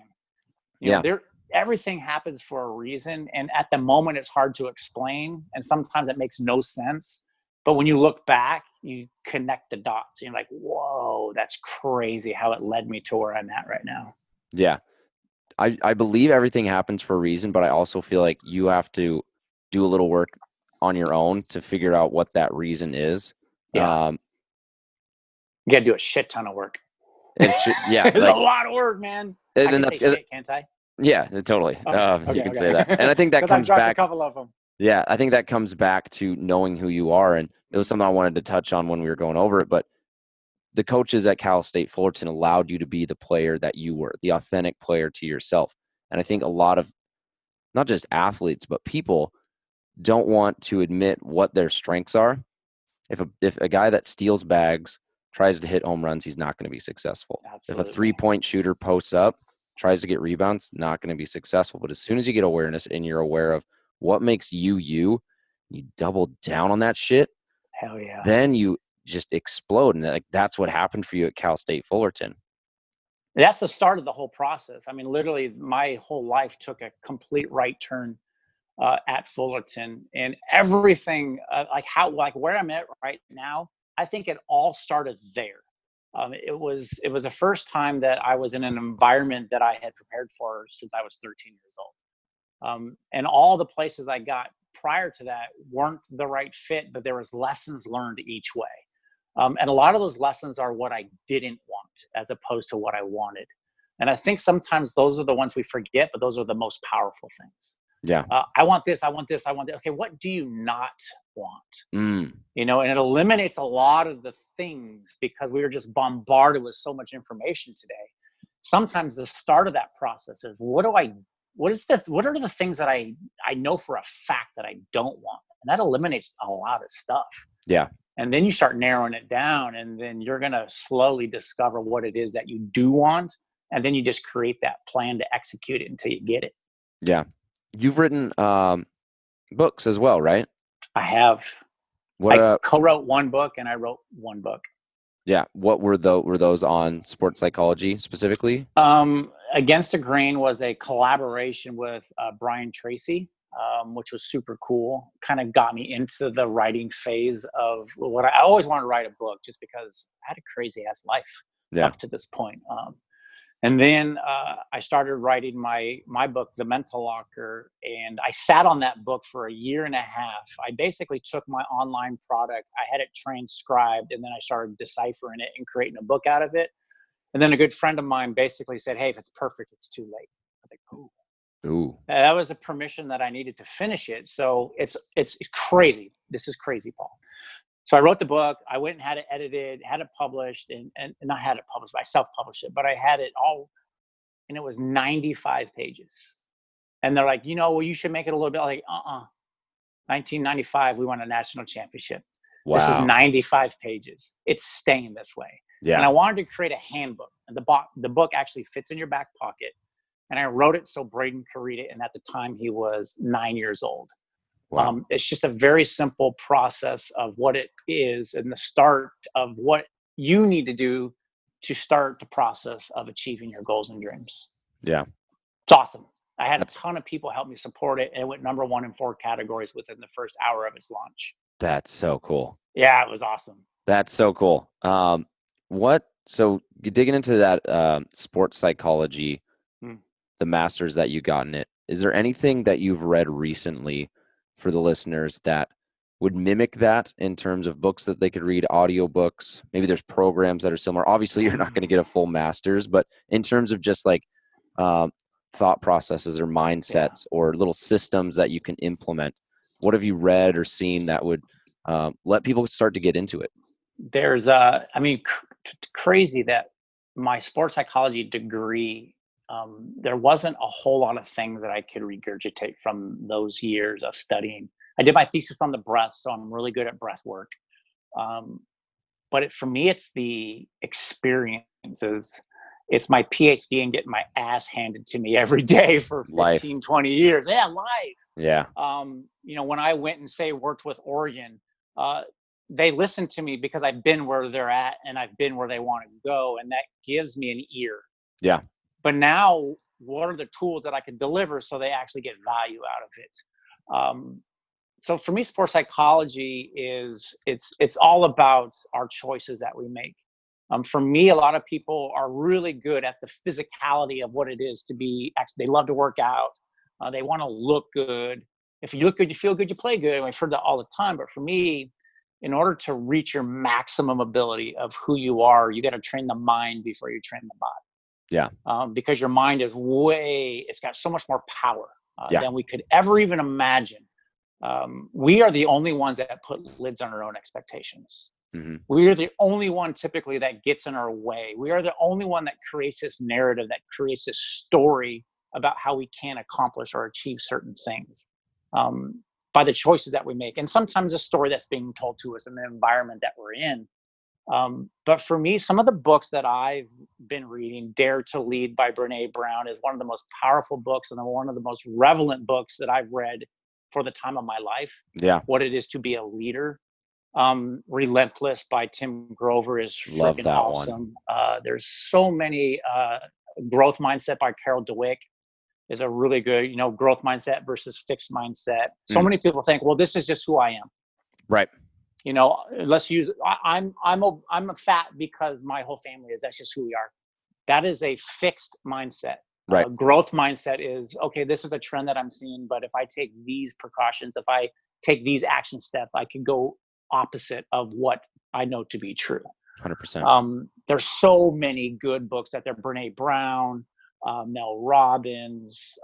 You know, everything happens for a reason. And at the moment, it's hard to explain. And sometimes it makes no sense. But when you look back, you connect the dots. You're like, whoa, that's crazy how it led me to where I'm at right now. Yeah. I believe everything happens for a reason, but I also feel like you have to do a little work on your own to figure out what that reason is. Yeah. You got to do a shit ton of work. It's a lot of work, man. And I can say shit, can't I? Yeah, totally. You can say that. And I think that comes back. A couple of them. Yeah, I think that comes back to knowing who you are. And it was something I wanted to touch on when we were going over it. But the coaches at Cal State Fullerton allowed you to be the player that you were, the authentic player to yourself. And I think a lot of not just athletes, but people don't want to admit what their strengths are. If a guy that steals bags tries to hit home runs, he's not going to be successful. Absolutely. If a 3-point shooter posts up, tries to get rebounds, not going to be successful. But as soon as you get awareness and you're aware of what makes you, you double down on that shit. Hell yeah. Then you just explode. And that's what happened for you at Cal State Fullerton. That's the start of the whole process. I mean, literally my whole life took a complete right turn at Fullerton, and everything like where I'm at right now, I think it all started there. It was the first time that I was in an environment that I had prepared for since I was 13 years old. And all the places I got prior to that weren't the right fit, but there was lessons learned each way. And a lot of those lessons are what I didn't want as opposed to what I wanted. And I think sometimes those are the ones we forget, but those are the most powerful things. Yeah. I want this, I want this, I want that. Okay, what do you not want? You know, and it eliminates a lot of the things because we were just bombarded with so much information today. Sometimes the start of that process is what are the things that I know for a fact that I don't want? And that eliminates a lot of stuff. Yeah. And then you start narrowing it down, and then you're going to slowly discover what it is that you do want. And then you just create that plan to execute it until you get it. Yeah. You've written books as well, right? I have. I co-wrote one book and I wrote one book. Yeah. What were those on sports psychology specifically? Against the Grain was a collaboration with Brian Tracy, which was super cool. Kind of got me into the writing phase of what I always wanted to write a book just because I had a crazy ass life up to this point. And then I started writing my book, The Mental Locker, and I sat on that book for a year and a half. I basically took my online product, I had it transcribed, and then I started deciphering it and creating a book out of it. And then a good friend of mine basically said, "Hey, if it's perfect, it's too late." I was like, "Ooh." That was a permission that I needed to finish it. So it's crazy. This is crazy, Paul. So I wrote the book, I went and had it edited, had it published, and not had it published, but I self-published it, but I had it all, and it was 95 pages. And they're like, well, you should make it a little bit like, 1995, we won a national championship. Wow. This is 95 pages. It's staying this way. Yeah. And I wanted to create a handbook. And the book actually fits in your back pocket. And I wrote it so Braden could read it. And at the time, he was 9 years old. Wow. It's just a very simple process of what it is and the start of what you need to do to start the process of achieving your goals and dreams. Yeah. It's awesome. I had a ton of people help me support it, and it went number 1 in 4 categories within the first hour of its launch. That's so cool. Yeah, it was awesome. That's so cool. So you're digging into that sports psychology, the masters that you got in it. Is there anything that you've read recently for the listeners that would mimic that in terms of books that they could read, audio books? Maybe there's programs that are similar. Obviously, you're not going to get a full master's, but in terms of just like thought processes or mindsets or little systems that you can implement, what have you read or seen that would let people start to get into it? There's, crazy that my sports psychology degree, there wasn't a whole lot of things that I could regurgitate from those years of studying. I did my thesis on the breath, so I'm really good at breath work. But for me, it's the experiences. It's my PhD and getting my ass handed to me every day for 15, 20 years. Yeah, life. Yeah. When I went and worked with Oregon, they listened to me because I've been where they're at and I've been where they want to go. And that gives me an ear. Yeah. But now what are the tools that I can deliver so they actually get value out of it? So for me, sports psychology it's all about our choices that we make. For me, a lot of people are really good at the physicality of what it is to be. They love to work out. They want to look good. If you look good, you feel good, you play good. And I've heard that all the time. But for me, in order to reach your maximum ability of who you are, you got to train the mind before you train the body. Yeah. Because your mind is it's got so much more power than we could ever even imagine. We are the only ones that put lids on our own expectations. Mm-hmm. We are the only one typically that gets in our way. We are the only one that creates this narrative, that creates this story about how we can accomplish or achieve certain things by the choices that we make. And sometimes a story that's being told to us in the environment that we're in. But for me, some of the books that I've been reading, Dare to Lead by Brene Brown is one of the most powerful books and one of the most relevant books that I've read for the time of my life. Yeah. What it is to be a leader. Relentless by Tim Grover is Love freaking that awesome. There's so many, Growth Mindset by Carol Dweck is a really good, growth mindset versus fixed mindset. So many people think, well, this is just who I am. Right. Let's use, I'm a fat because my whole family is, that's just who we are. That is a fixed mindset. Right. Growth mindset is, okay, this is a trend that I'm seeing, but if I take these precautions, if I take these action steps, I can go opposite of what I know to be true. 100%. There's so many good books out there. Brene Brown, Mel Robbins.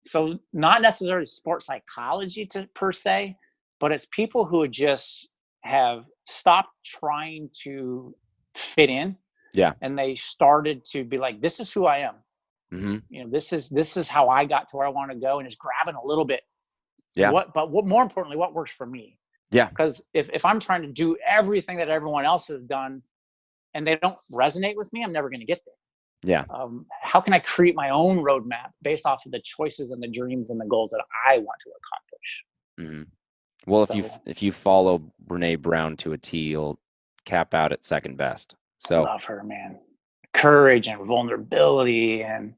So not necessarily sports psychology per se, but it's people who just have stopped trying to fit in. Yeah. And they started to be like, this is who I am. Mm-hmm. This is how I got to where I want to go, and it's grabbing a little bit. Yeah. But more importantly, what works for me. Yeah. Because if I'm trying to do everything that everyone else has done and they don't resonate with me, I'm never going to get there. Yeah. How can I create my own roadmap based off of the choices and the dreams and the goals that I want to accomplish? Mm-hmm. Well, if you follow Brene Brown to a T, you'll cap out at second best. So I love her, man. Courage and vulnerability, and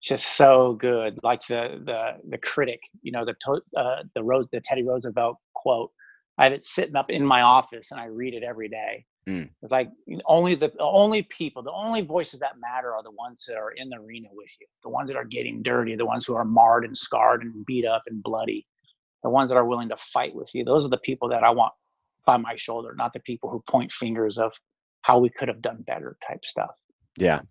just so good. Like the critic, the Teddy Roosevelt quote. I have it sitting up in my office, and I read it every day. It's like the only voices that matter are the ones that are in the arena with you, the ones that are getting dirty, the ones who are marred and scarred and beat up and bloody, the ones that are willing to fight with you. Those are the people that I want by my shoulder, not the people who point fingers of how we could have done better type stuff. Yeah.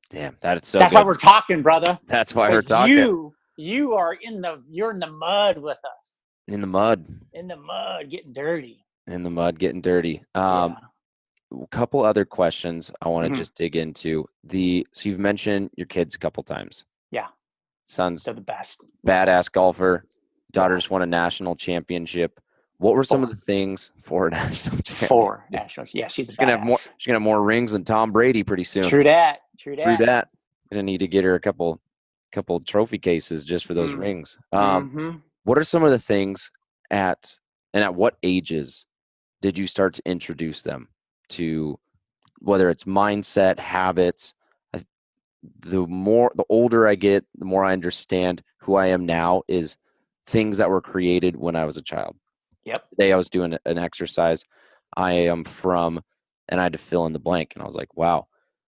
Damn, that's good. Why we're talking, brother. That's why we're talking. You're in the mud with us. In the mud, getting dirty. A couple other questions I want to just dig into. So you've mentioned your kids a couple times. Yeah. Son's They're the best. Badass golfer. Daughter just won a national championship. What were some of the things for a national championship? 4 nationals. Yeah, she's gonna have more rings than Tom Brady pretty soon. True that. Gonna need to get her a couple trophy cases just for those rings. What are some of the things at what ages did you start to introduce them to, whether it's mindset, habits? The older I get, the more I understand who I am now is things that were created when I was a child. Yep. Today I was doing an exercise. I am from, and I had to fill in the blank, and I was like, wow,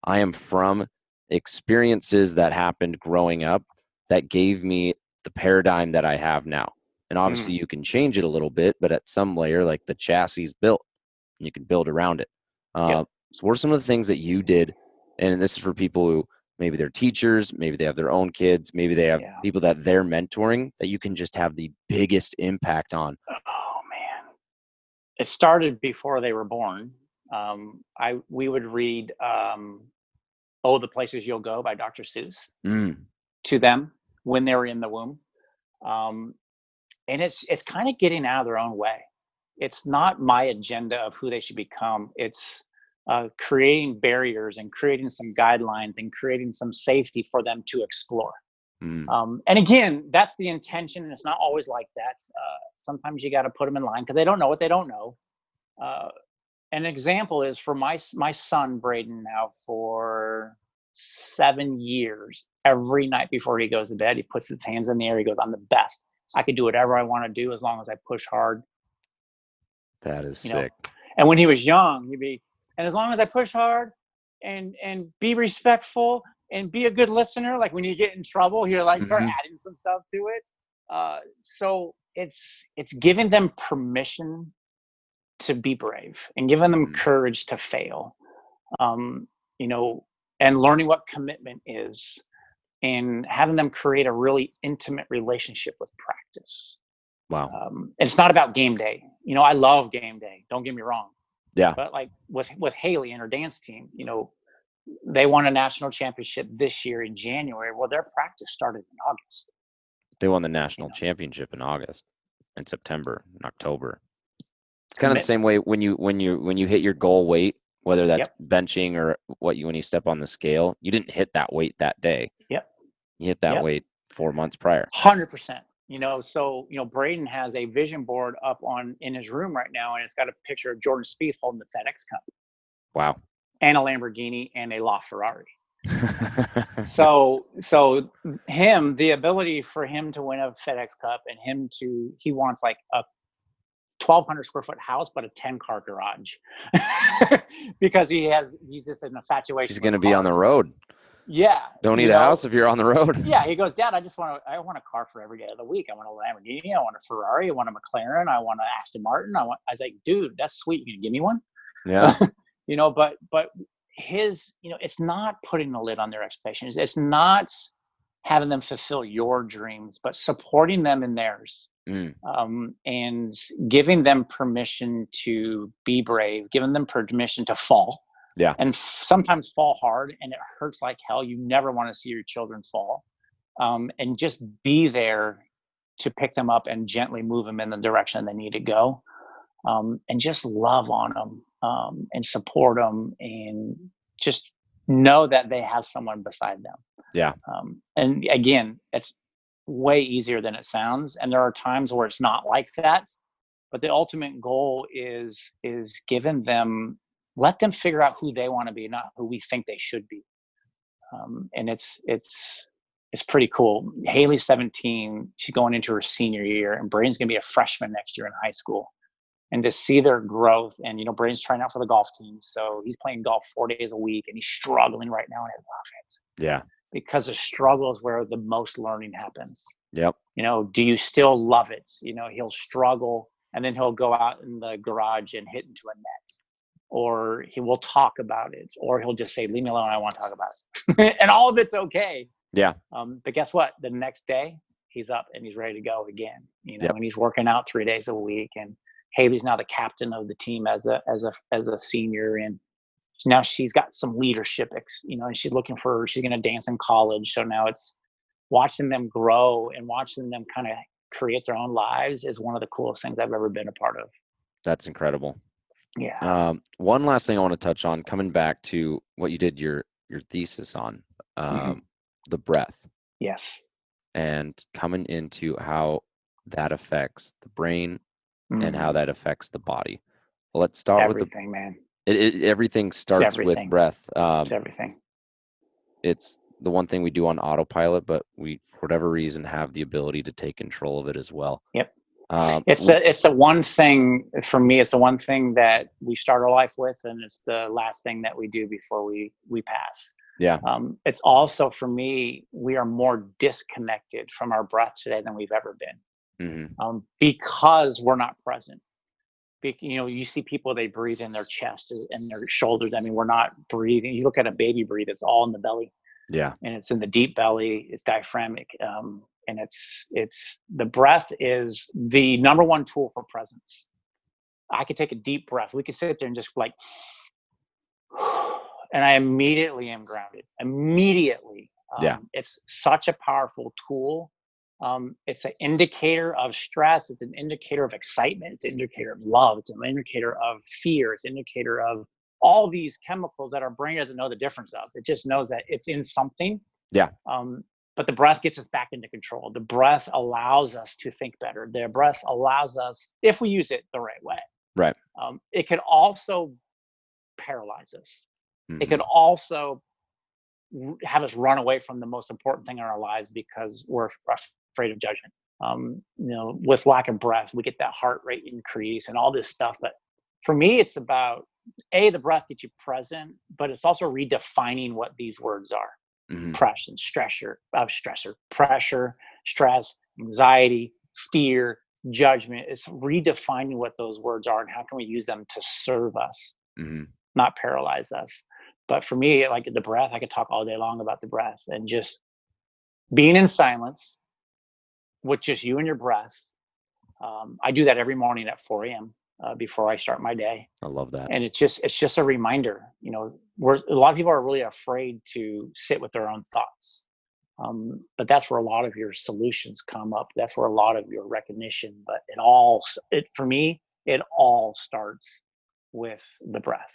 I am from experiences that happened growing up that gave me the paradigm that I have now. And obviously you can change it a little bit, but at some layer, like the chassis is built and you can build around it. So what are some of the things that you did? And this is for people who maybe they're teachers, maybe they have their own kids, maybe they have people that they're mentoring that you can just have the biggest impact on. Oh man. It started before they were born. We would read, The Places You'll Go by Dr. Seuss to them when they were in the womb. And it's kind of getting out of their own way. It's not my agenda of who they should become. It's creating barriers and creating some guidelines and creating some safety for them to explore. And again, that's the intention, and it's not always like that. Sometimes you got to put them in line because they don't know what they don't know. An example is for my son Braden now for 7 years. Every night before he goes to bed, he puts his hands in the air. He goes, "I'm the best. I can do whatever I want to do as long as I push hard." That is sick. And when he was young, and as long as I push hard and be respectful and be a good listener, like when you get in trouble, he'll start adding some stuff to it. So it's giving them permission to be brave and giving them courage to fail, and learning what commitment is and having them create a really intimate relationship with practice. Wow. And it's not about game day. I love game day. Don't get me wrong. Yeah. But like with Haley and her dance team, they won a national championship this year in January. Well, their practice started in August. They won the national championship in August, in September, in October. It's kind of the same way when you hit your goal weight, whether that's benching or when you step on the scale, you didn't hit that weight that day. Yep. You hit that weight 4 months prior. 100%. So Braden has a vision board up in his room right now, and it's got a picture of Jordan Spieth holding the FedEx Cup. Wow. And a Lamborghini and a LaFerrari. So the ability for him to win a FedEx Cup, and he wants like a 1,200 square foot house, but a 10-car garage, because he's just an infatuation. He's going to be on the road. Yeah. Don't need a house if you're on the road. Yeah. He goes, Dad, I want a car for every day of the week. I want a Lamborghini. I want a Ferrari. I want a McLaren. I want an Aston Martin. I was like, dude, that's sweet. You gonna give me one? Yeah. But his, it's not putting the lid on their expectations. It's not having them fulfill your dreams, but supporting them in theirs. And giving them permission to be brave, giving them permission to fall. Yeah. And sometimes fall hard, and it hurts like hell. You never want to see your children fall. And just be there to pick them up and gently move them in the direction they need to go. And just love on them, and support them, and just know that they have someone beside them. Yeah. And again, it's way easier than it sounds. And there are times where it's not like that, but the ultimate goal is giving them, let them figure out who they want to be, not who we think they should be. And it's pretty cool. Haley's 17, she's going into her senior year, and Braden's going to be a freshman next year in high school. And to see their growth, and Braden's trying out for the golf team, so he's playing golf 4 days a week, and he's struggling right now in his offense. Yeah. Because the struggle is where the most learning happens. Yep. Do you still love it? He'll struggle, and then he'll go out in the garage and hit into a net, or he will talk about it, or he'll just say, leave me alone, I want to talk about it. And all of it's okay. Yeah. But guess what? The next day he's up and he's ready to go again, and he's working out 3 days a week. And Haley's now the captain of the team as a senior, and now she's got some leadership, and she's going to dance in college. So now it's watching them grow and watching them kind of create their own lives is one of the coolest things I've ever been a part of. That's incredible. Yeah. One last thing I want to touch on, coming back to what you did your thesis on, the breath. Yes. And coming into how that affects the brain and how that affects the body. Well, let's start with everything, man. Everything starts with breath. It's everything. It's the one thing we do on autopilot, but we, for whatever reason, have the ability to take control of it as well. Yep. It's the one thing for me. It's the one thing that we start our life with, and it's the last thing that we do before we pass. Yeah. It's also, for me, we are more disconnected from our breath today than we've ever been, because we're not present. You see people, they breathe in their chest and their shoulders. I mean, we're not breathing. You look at a baby breathe, it's all in the belly. Yeah. And it's in the deep belly. It's diaphragmic. And it's the breath is the number one tool for presence. I could take a deep breath. We could sit there and just like, and I immediately am grounded. Immediately. It's such a powerful tool. It's an indicator of stress. It's an indicator of excitement. It's an indicator of love. It's an indicator of fear. It's an indicator of all these chemicals that our brain doesn't know the difference of. It just knows that it's in something. Yeah. But the breath gets us back into control. The breath allows us to think better. The breath allows us, if we use it the right way. Right. It could also paralyze us. It could also have us run away from the most important thing in our lives because we're afraid of judgment. With lack of breath, we get that heart rate increase and all this stuff. But for me, it's about the breath gets you present, but it's also redefining what these words are. Pressure, pressure, stress, anxiety, fear, judgment. It's redefining what those words are and how can we use them to serve us, not paralyze us. But for me, like the breath, I could talk all day long about the breath and just being in silence with just you and your breath. I do that every morning at 4 a.m. Before I start my day. I love that. And it's just a reminder, a lot of people are really afraid to sit with their own thoughts. But that's where a lot of your solutions come up. That's where a lot of your recognition, but for me, it all starts with the breath.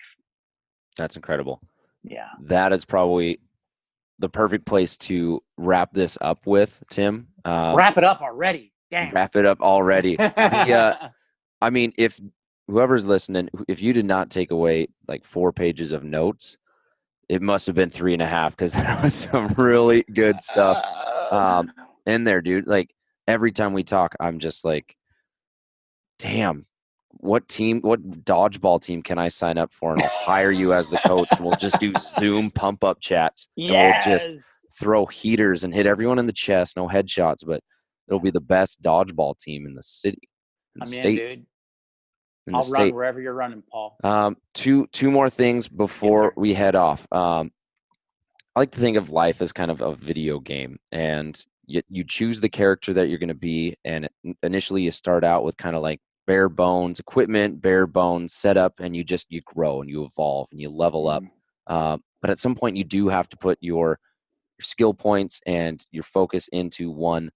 That's incredible. Yeah. That is probably the perfect place to wrap this up with, Tim. Wrap it up already. Dang. Wrap it up already. I mean, if whoever's listening, if you did not take away like 4 pages of notes, it must have been 3.5, because there was some really good stuff in there, dude. Like every time we talk, I'm just like, damn, what dodgeball team can I sign up for? And I'll hire you as the coach. And we'll just do Zoom pump up chats. Yes. And we'll just throw heaters and hit everyone in the chest. No headshots, but it'll be the best dodgeball team in the city, in the state. Dude. I'll run wherever you're running, Paul. Two more things before we head off. I like to think of life as kind of a video game, and you choose the character that you're going to be. And initially you start out with kind of like bare bones equipment, bare bones setup, and you grow and you evolve and you level up. But at some point you do have to put your skill points and your focus into one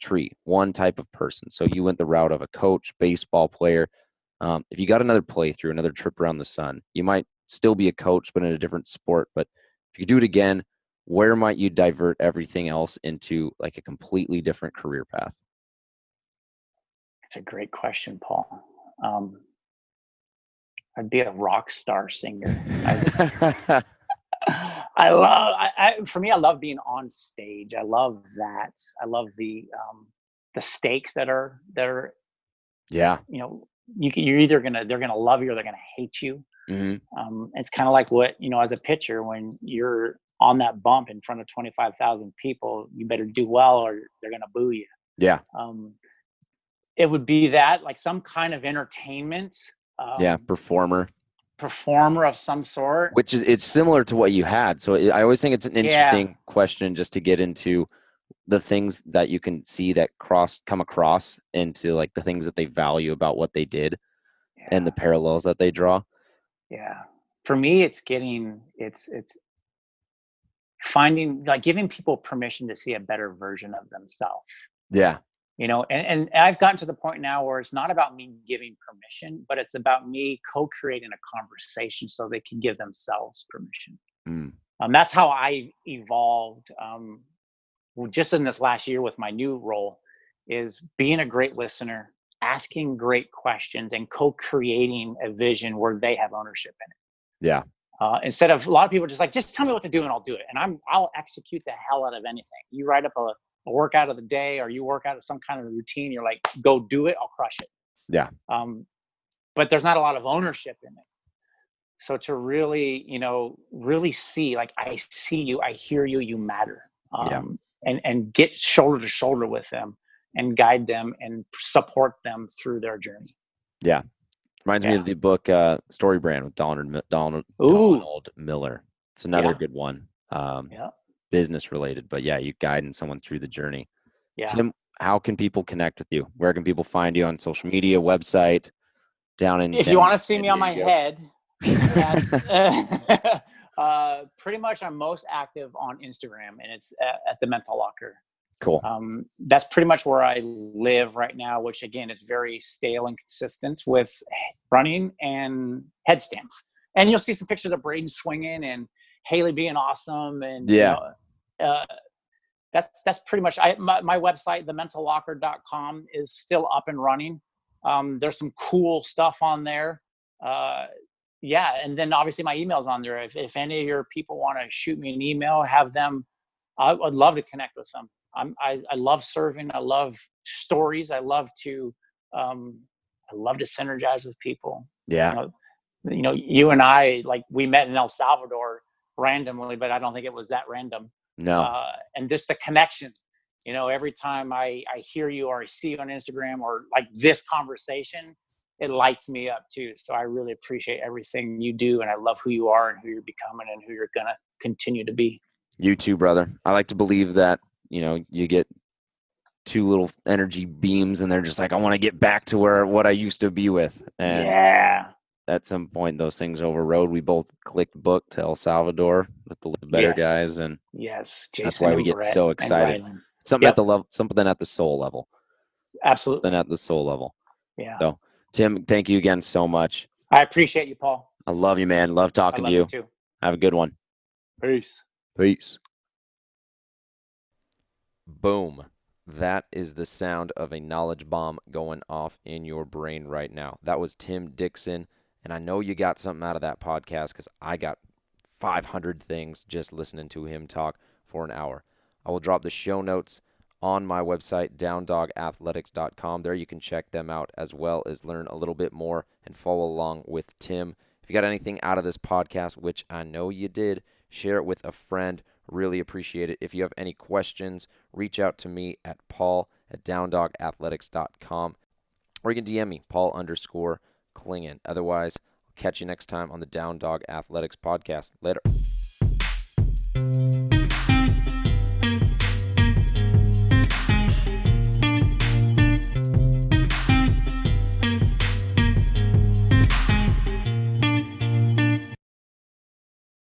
tree, one type of person. So you went the route of a coach, baseball player. If you got another playthrough, another trip around the sun, you might still be a coach, but in a different sport. But if you do it again, where might you divert everything else into like a completely different career path? That's a great question, Paul. I'd be a rock star singer. For me, I love being on stage. I love that. I love the stakes that are, yeah. They're gonna love you or they're gonna hate you. Mm-hmm. It's kind of like what, as a pitcher, when you're on that bump in front of 25,000 people, you better do well or they're gonna boo you. Yeah. It would be that, like some kind of entertainment. Performer of some sort. Which is, it's similar to what you had. So I always think it's an interesting question just to get into the things that you can see that come across into like the things that they value about what they did and the parallels that they draw. Yeah. For me, it's finding, like, giving people permission to see a better version of themselves. Yeah. And I've gotten to the point now where it's not about me giving permission, but it's about me co-creating a conversation so they can give themselves permission. That's how I evolved. Just in this last year with my new role, is being a great listener, asking great questions, and co-creating a vision where they have ownership in it. Yeah. Instead of, a lot of people just like, just tell me what to do and I'll do it. And I'll execute the hell out of anything. You write up a workout of the day, or you work out of some kind of routine, you're like, go do it, I'll crush it. Yeah. But there's not a lot of ownership in it. So to really, really see, like, I see you, I hear you, you matter. And get shoulder to shoulder with them and guide them and support them through their journey. Yeah. Reminds me of the book Story Brand with Donald Miller. It's another good one. Business related, but you guiding someone through the journey. Tim, how can people connect with you? Where can people find you on social media, website, if you want to see me on my head? Pretty much I'm most active on Instagram, and it's at the Mental Locker. Cool. That's pretty much where I live right now, which again, it's very stale and consistent with running and headstands. And you'll see some pictures of Braden swinging and Haley being awesome. And that's pretty much, my website, thementallocker.com, is still up and running. There's some cool stuff on there. And then obviously my email's on there. If any of your people want to shoot me an email, I would love to connect with them. I love serving. I love stories. I love to synergize with people. Yeah. You and I, like, we met in El Salvador randomly, but I don't think it was that random. No. And just the connection, every time I hear you or I see you on Instagram or like this conversation, it lights me up too. So I really appreciate everything you do, and I love who you are and who you're becoming and who you're going to continue to be. You too, brother. I like to believe that, you get two little energy beams, and they're just like, I want to get back to what I used to be with. And Yeah. at some point, those things overrode. We both clicked book to El Salvador with the better Yes. guys, and Yes. that's Jason why we and get Brett so and excited. Rylan. Something at the level, something at the soul level. Absolutely. Something at the soul level. Yeah. So, Tim, thank you again so much. I appreciate you, Paul. I love you, man. Love talking to you you. too. Have a good one. Peace. Peace. Boom. That is the sound of a knowledge bomb going off in your brain right now. That was Tim Dixon, and I know you got something out of that podcast because I got 500 things just listening to him talk for an hour. I will drop the show notes on my website, downdogathletics.com. There you can check them out as well as learn a little bit more and follow along with Tim. If you got anything out of this podcast, which I know you did, share it with a friend. Really appreciate it. If you have any questions, reach out to me at paul@downdogathletics.com, or you can DM me, Paul_Klingen. Otherwise, I'll catch you next time on the Down Dog Athletics podcast. Later.